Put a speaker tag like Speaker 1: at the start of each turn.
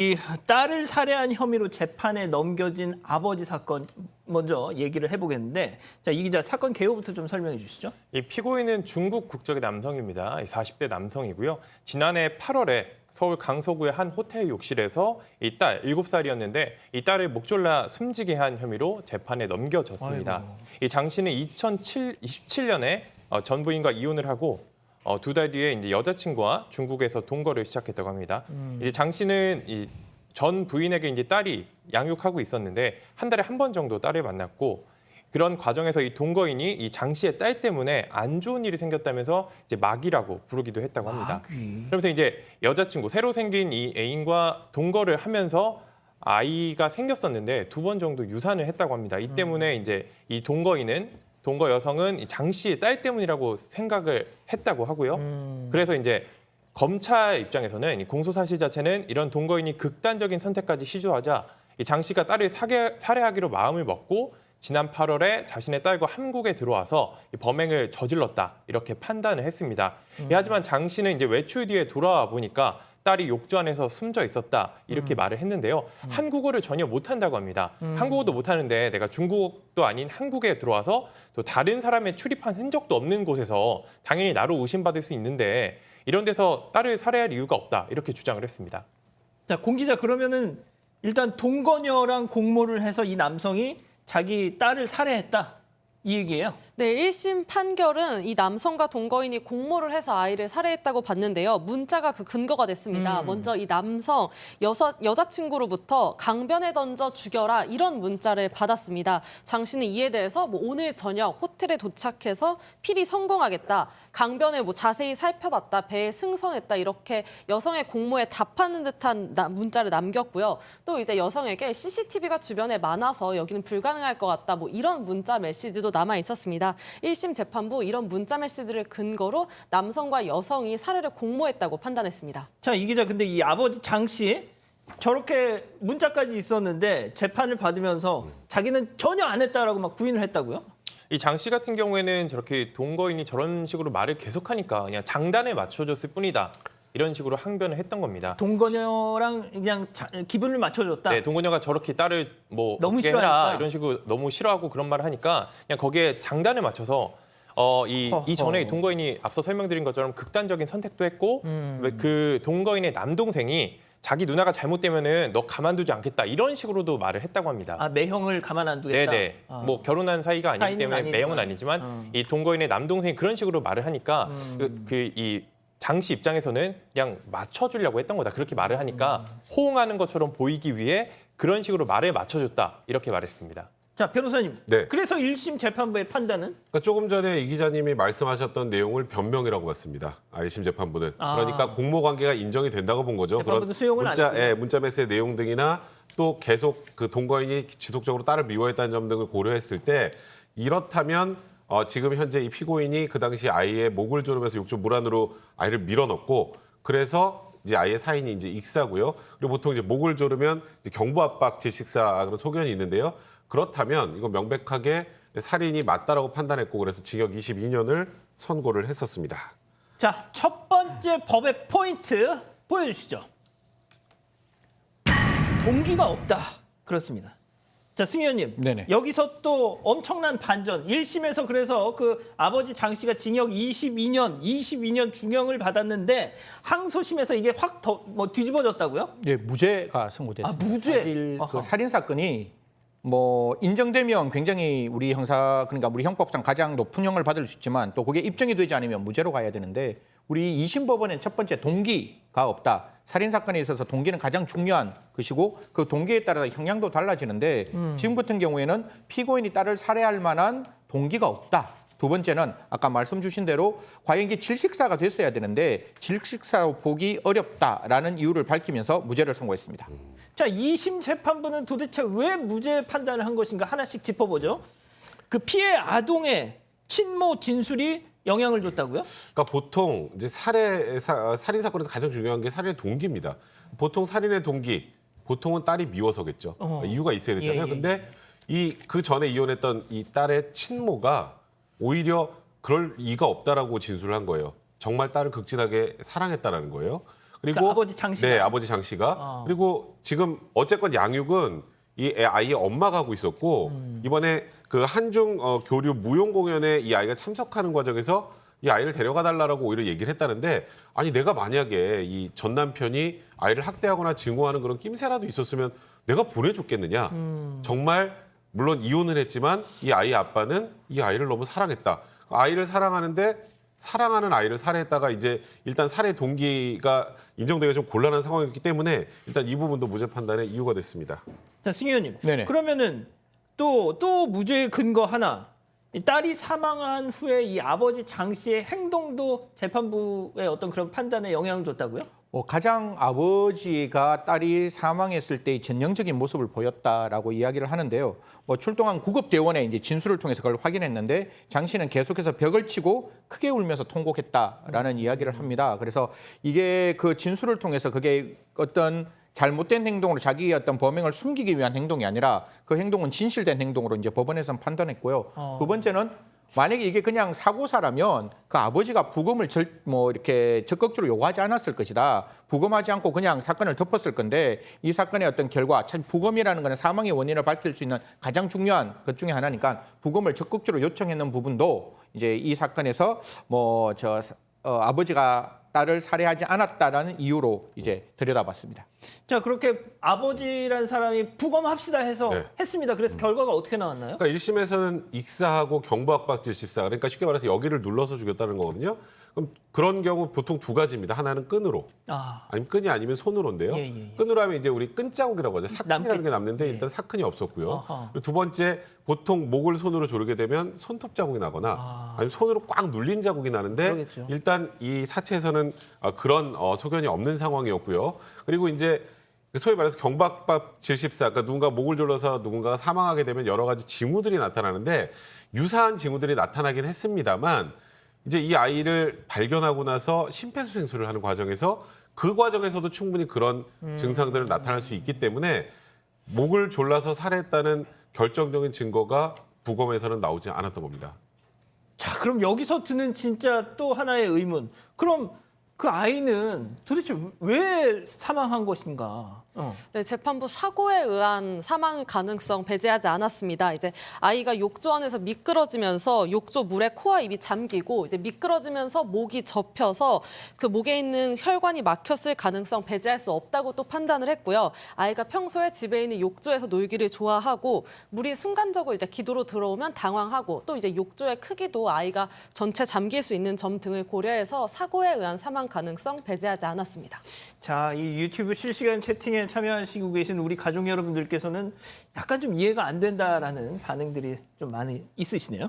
Speaker 1: 이 딸을 살해한 혐의로 재판에 넘겨진 아버지 사건 먼저 얘기를 해보겠는데, 자, 이 기자 사건 개요부터 좀 설명해 주시죠.
Speaker 2: 이 피고인은 중국 국적의 남성입니다. 40대 남성이고요. 지난해 8월에 서울 강서구의 한 호텔 욕실에서 이 딸 7살이었는데 이 딸을 목 졸라 숨지게 한 혐의로 재판에 넘겨졌습니다.
Speaker 1: 아이고.
Speaker 2: 이 장 씨는 2027년에 전 부인과 이혼을 하고 2달 뒤에 이제 여자친구와 중국에서 동거를 시작했다고 합니다. 이제 장 씨는 이 전 부인에게 이제 딸이 양육하고 있었는데 한 달에 한 번 정도 딸을 만났고 그런 과정에서 이 동거인이 이 장 씨의 딸 때문에 안 좋은 일이 생겼다면서 이제 마귀라고 부르기도 했다고 합니다.
Speaker 1: 마귀.
Speaker 2: 그러면서 이제 여자친구 새로 생긴 이 애인과 동거를 하면서 아이가 생겼었는데 2번 정도 유산을 했다고 합니다. 이 때문에 이제 이 동거 여성은 장 씨의 딸 때문이라고 생각을 했다고 하고요. 그래서 이제 검찰 입장에서는 이 공소 사실 자체는 이런 동거인이 극단적인 선택까지 시도하자 이 장 씨가 딸을 살해하기로 마음을 먹고 지난 8월에 자신의 딸과 한국에 들어와서 이 범행을 저질렀다 이렇게 판단을 했습니다. 하지만 장 씨는 이제 외출 뒤에 돌아와 보니까 딸이 욕조 안에서 숨져 있었다 이렇게 말을 했는데요. 한국어를 전혀 못한다고 합니다. 한국어도 못하는데 내가 중국도 아닌 한국에 들어와서 또 다른 사람의 출입한 흔적도 없는 곳에서 당연히 나로 의심받을 수 있는데 이런 데서 딸을 살해할 이유가 없다 이렇게 주장을 했습니다.
Speaker 1: 자, 공 기자, 그러면은 일단 동거녀랑 공모를 해서 이 남성이 자기 딸을 살해했다, 이 얘기예요.
Speaker 3: 네, 1심 판결은 이 남성과 동거인이 공모를 해서 아이를 살해했다고 봤는데요. 문자가 그 근거가 됐습니다. 먼저 이 남성 여자친구로부터 강변에 던져 죽여라 이런 문자를 받았습니다. 장 씨는 이에 대해서 오늘 저녁 호텔에 도착해서 필히 성공하겠다. 강변을 자세히 살펴봤다. 배에 승선했다. 이렇게 여성의 공모에 답하는 듯한 문자를 남겼고요. 또 이제 여성에게 CCTV가 주변에 많아서 여기는 불가능할 것 같다. 이런 문자 메시지도 남아 있었습니다. 1심 재판부 이런 문자 메시지를 근거로 남성과 여성이 살해를 공모했다고 판단했습니다.
Speaker 1: 자, 이 기자, 근데 이 아버지 장 씨 저렇게 문자까지 있었는데 재판을 받으면서 자기는 전혀 안 했다라고 막 부인을 했다고요?
Speaker 2: 이 장 씨 같은 경우에는 저렇게 동거인이 저런 식으로 말을 계속하니까 그냥 장단에 맞춰줬을 뿐이다. 이런 식으로 항변을 했던 겁니다.
Speaker 1: 동거녀랑 그냥 기분을 맞춰줬다.
Speaker 2: 네, 동거녀가 저렇게 딸을
Speaker 1: 너무
Speaker 2: 없게
Speaker 1: 싫어하니까.
Speaker 2: 해라 이런 식으로 너무 싫어하고 그런 말을 하니까 그냥 거기에 장단을 맞춰서 이 전에 동거인이 앞서 설명드린 것처럼 극단적인 선택도 했고 그 동거인의 남동생이 자기 누나가 잘못되면은 너 가만두지 않겠다 이런 식으로도 말을 했다고 합니다.
Speaker 1: 아, 매형을 가만 안 두겠다.
Speaker 2: 네네. 뭐 결혼한 사이가 아니기
Speaker 1: 사이는
Speaker 2: 때문에
Speaker 1: 아니지만.
Speaker 2: 매형은 아니지만 이 동거인의 남동생이 그런 식으로 말을 하니까 이 장 씨 입장에서는 그냥 맞춰주려고 했던 거다. 그렇게 말을 하니까 호응하는 것처럼 보이기 위해 그런 식으로 말을 맞춰줬다. 이렇게 말했습니다.
Speaker 1: 자, 변호사님.
Speaker 4: 네.
Speaker 1: 그래서 1심 재판부의 판단은?
Speaker 4: 그러니까 조금 전에 이 기자님이 말씀하셨던 내용을 변명이라고 봤습니다. 1심 재판부는. 그러니까 공모 관계가 인정이 된다고 본 거죠.
Speaker 1: 재판부는 수용을 안 했군요.
Speaker 4: 문자 메시지 내용 등이나 또 계속 그 동거인이 지속적으로 딸을 미워했다는 점 등을 고려했을 때 이렇다면 지금 현재 이 피고인이 그 당시 아이의 목을 조르면서 욕조 물 안으로 아이를 밀어넣고 그래서 이제 아이의 사인이 이제 익사고요. 그리고 보통 이제 목을 조르면 이제 경부 압박 질식사 그런 소견이 있는데요. 그렇다면 이거 명백하게 살인이 맞다라고 판단했고 그래서 징역 22년을 선고를 했었습니다.
Speaker 1: 자, 첫 번째 법의 포인트 보여주시죠. 동기가 없다. 그렇습니다. 자, 승희 의원님.
Speaker 5: 네네.
Speaker 1: 여기서 또 엄청난 반전. 1심에서 그래서 그 아버지 장 씨가 징역 22년 중형을 받았는데 항소심에서 이게 확 뒤집어졌다고요?
Speaker 5: 예, 무죄가 선고됐습니다.
Speaker 1: 아, 무죄?
Speaker 5: 사실 그
Speaker 1: 아하.
Speaker 5: 살인 사건이 인정되면 굉장히 우리 그러니까 우리 형법상 가장 높은 형을 받을 수 있지만 또 그게 입증이 되지 않으면 무죄로 가야 되는데 우리 2심 법원은 첫 번째 동기가 없다. 살인 사건에 있어서 동기는 가장 중요한 것이고 그 동기에 따라 형량도 달라지는데 지금 같은 경우에는 피고인이 딸을 살해할 만한 동기가 없다. 두 번째는 아까 말씀 주신 대로 과연 이게 질식사가 됐어야 되는데 질식사로 보기 어렵다라는 이유를 밝히면서 무죄를 선고했습니다.
Speaker 1: 자, 2심 재판부는 도대체 왜 무죄 판단을 한 것인가 하나씩 짚어보죠. 그 피해 아동의 친모 진술이 영향을 줬다고요?
Speaker 4: 그러니까 보통 이제 살인 사건에서 가장 중요한 게 살인의 동기입니다. 보통 살인의 동기, 보통은 딸이 미워서겠죠. 이유가 있어야 되잖아요.
Speaker 1: 예, 예.
Speaker 4: 근데 그 전에 이혼했던 이 딸의 친모가 오히려 그럴 이가 없다라고 진술을 한 거예요. 정말 딸을 극진하게 사랑했다라는 거예요. 그리고
Speaker 1: 그러니까 아버지 장 씨가?
Speaker 4: 네, 아버지 장 씨가. 그리고 지금 어쨌건 양육은 이 아이의 엄마가 하고 있었고 이번에 그 한중 교류 무용 공연에 이 아이가 참석하는 과정에서 이 아이를 데려가 달라고 오히려 얘기를 했다는데 아니 내가 만약에 이 전 남편이 아이를 학대하거나 증오하는 그런 낌새라도 있었으면 내가 보내줬겠느냐. 정말 물론 이혼을 했지만 이 아이의 아빠는 이 아이를 너무 사랑했다. 아이를 사랑하는데 사랑하는 아이를 살해했다가 이제 일단 살해 동기가 인정되기가 좀 곤란한 상황이었기 때문에 일단 이 부분도 무죄 판단의 이유가 됐습니다.
Speaker 1: 자, 승 의원님.
Speaker 5: 네네.
Speaker 1: 그러면은 또 무죄 근거 하나. 이 딸이 사망한 후에 이 아버지 장 씨의 행동도 재판부의 어떤 그런 판단에 영향을 줬다고요?
Speaker 5: 가장 아버지가 딸이 사망했을 때의 전형적인 모습을 보였다라고 이야기를 하는데요. 출동한 구급대원의 이제 진술을 통해서 그걸 확인했는데 장 씨는 계속해서 벽을 치고 크게 울면서 통곡했다라는 이야기를 합니다. 그래서 이게 그 진술을 통해서 그게 어떤 잘못된 행동으로 자기의 어떤 범행을 숨기기 위한 행동이 아니라 그 행동은 진실된 행동으로 이제 법원에서는 판단했고요. 두 번째는 만약에 이게 그냥 사고사라면 그 아버지가 부검을 이렇게 적극적으로 요구하지 않았을 것이다. 부검하지 않고 그냥 사건을 덮었을 건데 이 사건의 어떤 결과, 참 부검이라는 것은 사망의 원인을 밝힐 수 있는 가장 중요한 것 중에 하나니까 부검을 적극적으로 요청했는 부분도 이제 이 사건에서 아버지가 딸을 살해하지 않았다라는 이유로 이제 들여다봤습니다.
Speaker 1: 자, 그렇게 아버지란 사람이 부검합시다 해서
Speaker 4: 네.
Speaker 1: 했습니다. 그래서 결과가 어떻게 나왔나요?
Speaker 4: 그러니까 1심에서는 익사하고 경부압박질십사 그러니까 쉽게 말해서 여기를 눌러서 죽였다는 거거든요. 그럼 그런 경우 보통 두 가지입니다. 하나는 끈으로 아니면 끈이 아니면 손으로인데요.
Speaker 1: 예.
Speaker 4: 끈으로 하면 이제 우리 끈자국이라고 하죠. 사큰이라는 게 남는데 일단 사큰이 없었고요.
Speaker 1: 어허.
Speaker 4: 그리고 두 번째 보통 목을 손으로 조르게 되면 손톱 자국이 나거나 아니면 손으로 꽉 눌린 자국이 나는데
Speaker 1: 그러겠죠.
Speaker 4: 일단 이 사체에서는 그런 소견이 없는 상황이었고요. 그리고 이제 소위 말해서 경박밥 질십사, 그러니까 누군가 목을 졸라서 누군가가 사망하게 되면 여러 가지 징후들이 나타나는데 유사한 징후들이 나타나긴 했습니다만 이제 이 아이를 발견하고 나서 심폐소생술을 하는 과정에서 그 과정에서도 충분히 그런 증상들을 나타날 수 있기 때문에 목을 졸라서 살해했다는 결정적인 증거가 부검에서는 나오지 않았던 겁니다.
Speaker 1: 자, 그럼 여기서 드는 진짜 또 하나의 의문. 그럼 그 아이는 도대체 왜 사망한 것인가?
Speaker 3: 네, 재판부 사고에 의한 사망 가능성 배제하지 않았습니다. 이제 아이가 욕조 안에서 미끄러지면서 욕조 물에 코와 입이 잠기고 이제 미끄러지면서 목이 접혀서 그 목에 있는 혈관이 막혔을 가능성 배제할 수 없다고 또 판단을 했고요. 아이가 평소에 집에 있는 욕조에서 놀기를 좋아하고 물이 순간적으로 이제 기도로 들어오면 당황하고 또 이제 욕조의 크기도 아이가 전체 잠길 수 있는 점 등을 고려해서 사고에 의한 사망 가능성 배제하지 않았습니다.
Speaker 1: 자, 이 유튜브 실시간 채팅에 참여하시고 계신 우리 가족 여러분들께서는 약간 좀 이해가 안 된다라는 반응들이 좀 많이 있으시네요.